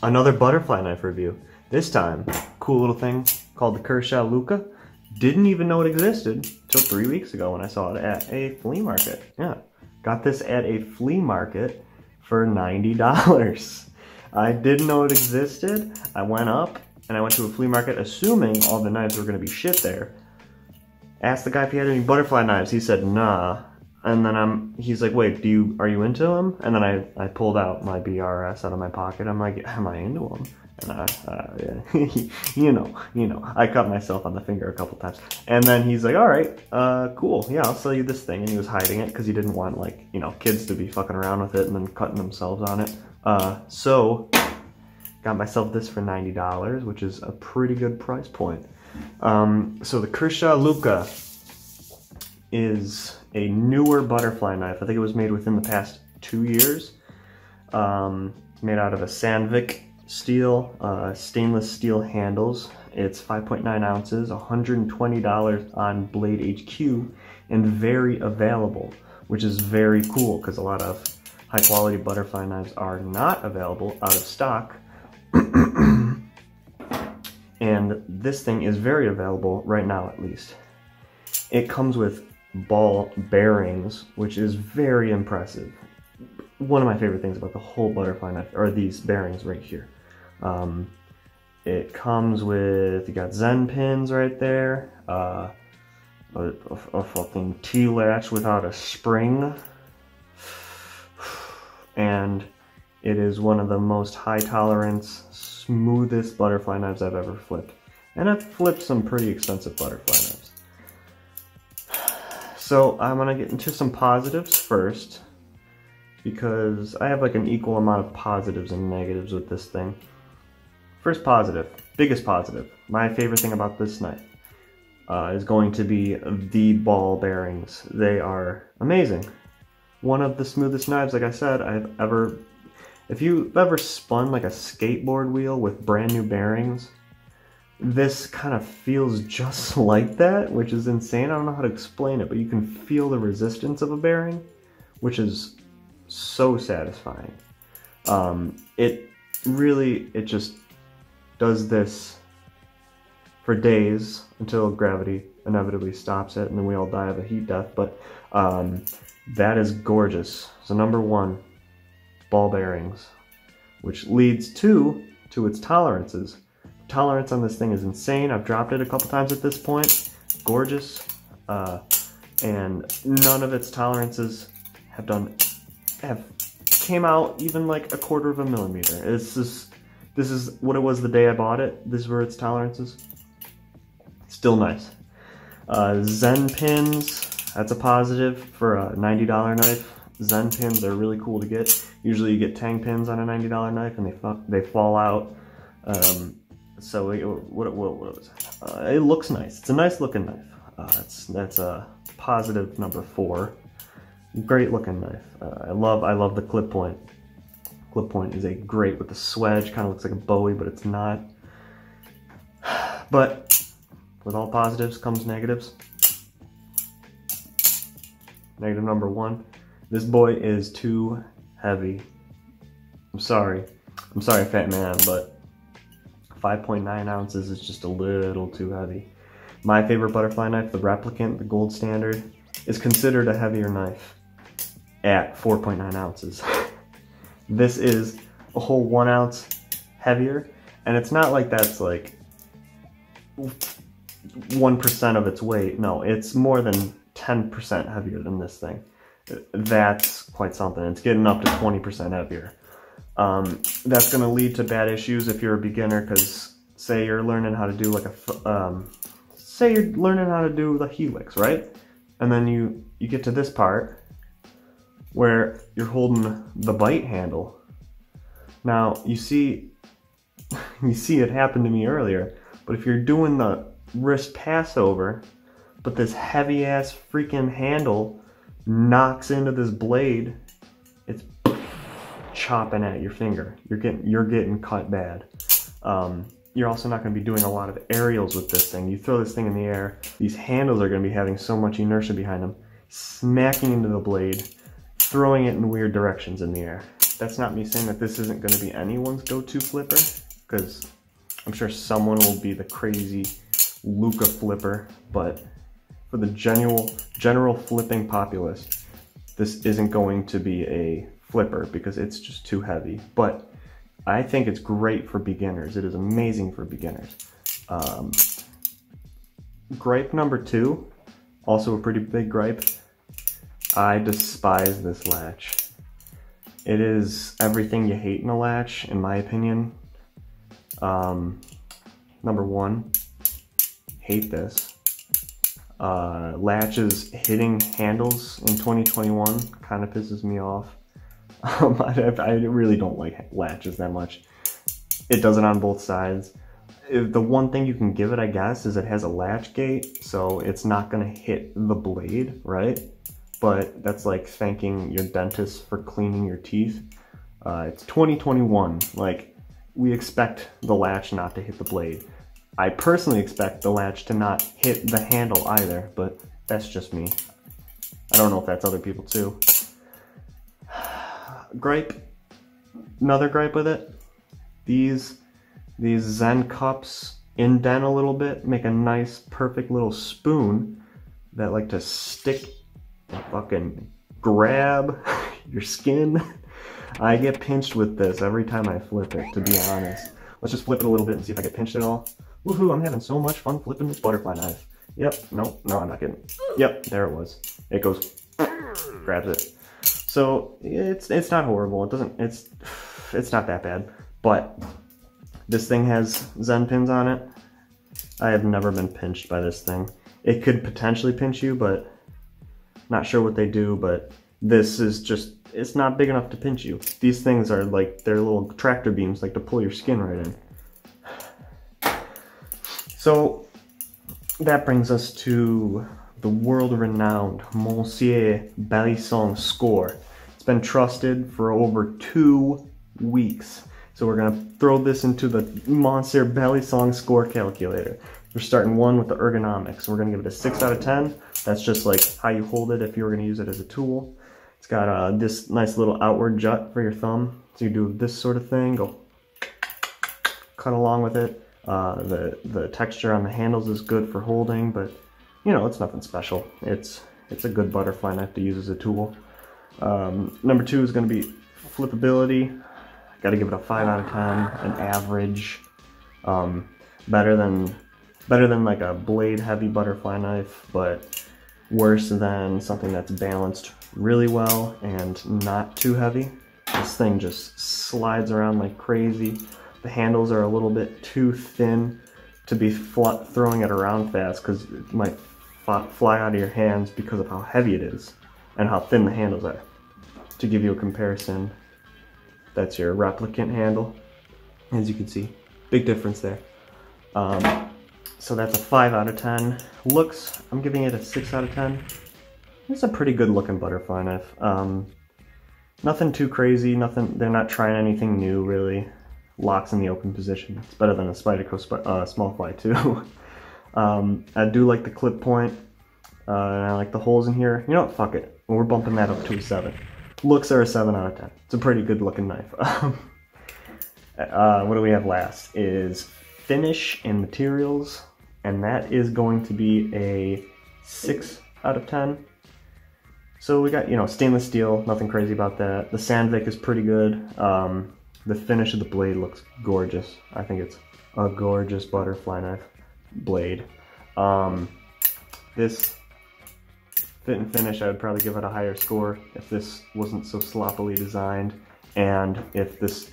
Another butterfly knife review. This time, cool little thing called the Kershaw Lucha. Didn't even know it existed till 3 weeks ago when I saw it at a flea market. Yeah, got this at a flea market for $90. I didn't know it existed. I went up and I went to a flea market assuming all the knives were gonna be shit there. Asked the guy if he had any butterfly knives. He said, nah. And then he's like, wait, are you into them? And then I pulled out my BRS out of my pocket. I'm like, am I into them? And yeah, you know, I cut myself on the finger a couple times. And then he's like, all right, cool. Yeah, I'll sell you this thing. And he was hiding it because he didn't want, like, you know, kids to be fucking around with it and then cutting themselves on it. So got myself this for $90, which is a pretty good price point. So the Kershaw Lucha is a newer butterfly knife. I think it was made within the past 2 years. Made out of a Sandvik steel, stainless steel handles. It's 5.9 ounces, $120 on Blade HQ, and very available, which is very cool because a lot of high quality butterfly knives are not available, out of stock. And this thing is very available right now, at least. It comes with ball bearings, which is very impressive. One of my favorite things about the whole butterfly knife are these bearings right here. It comes with, you got Zen pins right there, a fucking T-latch without a spring, and it is one of the most high tolerance, smoothest butterfly knives I've ever flipped. And I've flipped some pretty expensive butterfly knives. So I'm gonna get into some positives first, because I have like an equal amount of positives and negatives with this thing. First positive, biggest positive, my favorite thing about this knife is going to be the ball bearings. They are amazing. One of the smoothest knives, like I said, I've ever... If you've ever spun like a skateboard wheel with brand new bearings, this kind of feels just like that, which is insane. I don't know how to explain it, but you can feel the resistance of a bearing, which is so satisfying. It just does this for days until gravity inevitably stops it and then we all die of a heat death, but that is gorgeous. So number one, ball bearings, which leads to its tolerances. Tolerance on this thing is insane. I've dropped it a couple times at this point. Gorgeous. And none of its tolerances have came out even like a quarter of a millimeter. This is what it was the day I bought it. These were its tolerances. Still nice. Zen pins, that's a positive for a $90 knife. Zen pins are really cool to get. Usually you get tang pins on a $90 knife and they fall out. So what was it? It looks nice. It's a nice looking knife. That's a positive number 4. Great looking knife. I love the clip point. Clip point is great with the swedge. Kind of looks like a Bowie, but it's not. But with all positives comes negatives. Negative number 1. This boy is too heavy. I'm sorry, fat man, but 5.9 ounces is just a little too heavy. My favorite butterfly knife, the Replicant, the gold standard, is considered a heavier knife at 4.9 ounces. This is a whole 1 ounce heavier, and it's not like that's like 1% of its weight. No, it's more than 10% heavier than this thing. That's quite something. It's getting up to 20% heavier. That's going to lead to bad issues if you're a beginner, because say you're learning how to do like say you're learning how to do the helix, right? And then you get to this part where you're holding the bite handle. Now you see it happened to me earlier, but if you're doing the wrist passover, but this heavy ass freaking handle knocks into this blade, it's chopping at your finger. You're getting cut bad. You're also not going to be doing a lot of aerials with this thing. You throw this thing in the air, these handles are going to be having so much inertia behind them, smacking into the blade, throwing it in weird directions in the air. that's not me saying that this isn't going to be anyone's go-to flipper, because I'm sure someone will be the crazy Lucha flipper, but for the general flipping populace, this isn't going to be a flipper because it's just too heavy. But I think it's great for beginners. It is amazing for beginners. Gripe number 2, also a pretty big gripe. I despise this latch. It is everything you hate in a latch, in my opinion. Number 1, hate this. Latches hitting handles in 2021 kind of pisses me off. I really don't like latches that much. It does it on both sides. The one thing you can give it, I guess, is it has a latch gate, so it's not going to hit the blade, right? But that's like thanking your dentist for cleaning your teeth. It's 2021. Like, we expect the latch not to hit the blade. I personally expect the latch to not hit the handle either, but that's just me. I don't know if that's other people too. Gripe. Another gripe with it. These Zen cups indent a little bit, make a nice, perfect little spoon that like to stick and fucking grab your skin. I get pinched with this every time I flip it, to be honest. Let's just flip it a little bit and see if I get pinched at all. Woohoo, I'm having so much fun flipping this butterfly knife. Yep, no, I'm not kidding. Yep, there it was. It goes, grabs it. So it's not horrible. It's not that bad. But this thing has Zen pins on it. I have never been pinched by this thing. It could potentially pinch you, but not sure what they do. But this is just, it's not big enough to pinch you. These things are like, they're little tractor beams, like to pull your skin right in. So that brings us to the world-renowned Monsieur Balisong score. It's been trusted for over 2 weeks. So we're gonna throw this into the Monsieur Balisong score calculator. We're starting 1 with the ergonomics. We're gonna give it a 6 out of 10. That's just like how you hold it if you were gonna use it as a tool. It's got this nice little outward jut for your thumb. So you do this sort of thing, go cut along with it. The texture on the handles is good for holding, but you know, it's nothing special. It's a good butterfly knife to use as a tool. Number 2 is going to be flippability. Got to give it a 5 out of 10, an average. Better than like a blade heavy butterfly knife, but worse than something that's balanced really well and not too heavy. This thing just slides around like crazy. The handles are a little bit too thin to be throwing it around fast because it might fly out of your hands because of how heavy it is and how thin the handles are. To give you a comparison, that's your replicant handle. As you can see, big difference there. So that's a 5 out of 10. Looks, I'm giving it a 6 out of 10. It's a pretty good looking butterfly knife. Nothing too crazy, they're not trying anything new really. Locks in the open position. It's better than a Spyderco small fly too. I do like the clip point, and I like the holes in here. You know what, fuck it. We're bumping that up to a 7. Looks are a 7 out of 10. It's a pretty good looking knife. What do we have last is finish and materials, and that is going to be a 6 out of 10. So we got, you know, stainless steel, nothing crazy about that. The Sandvik is pretty good. The finish of the blade looks gorgeous. I think it's a gorgeous butterfly knife blade. This fit and finish, I would probably give it a higher score if this wasn't so sloppily designed and if this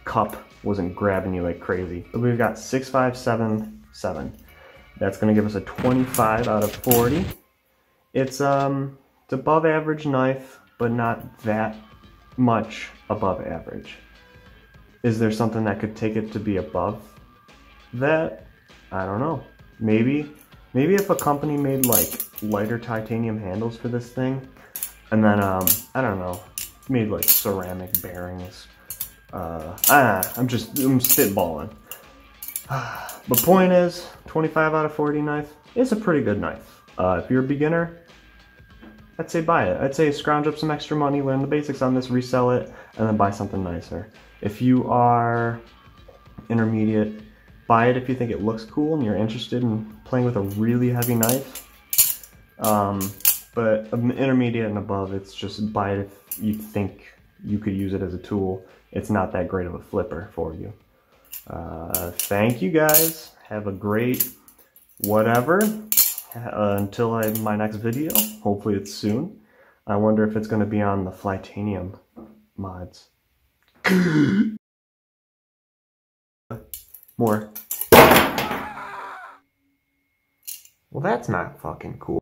cup wasn't grabbing you like crazy. So we've got 6, 5, 7, 7. That's gonna give us a 25 out of 40. It's above average knife, but not that much above average. Is there something that could take it to be above that? I don't know. Maybe if a company made like lighter titanium handles for this thing, and then I don't know, made like ceramic bearings. I'm spitballing. But point is, 25 out of 40 knife is a pretty good knife. If you're a beginner, I'd say buy it. I'd say scrounge up some extra money, learn the basics on this, resell it, and then buy something nicer. If you are intermediate, buy it if you think it looks cool and you're interested in playing with a really heavy knife. But intermediate and above, it's just buy it if you think you could use it as a tool. It's not that great of a flipper for you. Thank you guys. Have a great whatever. Until my next video. Hopefully it's soon. I wonder if it's going to be on the Flytanium mods. More. Well, that's not fucking cool.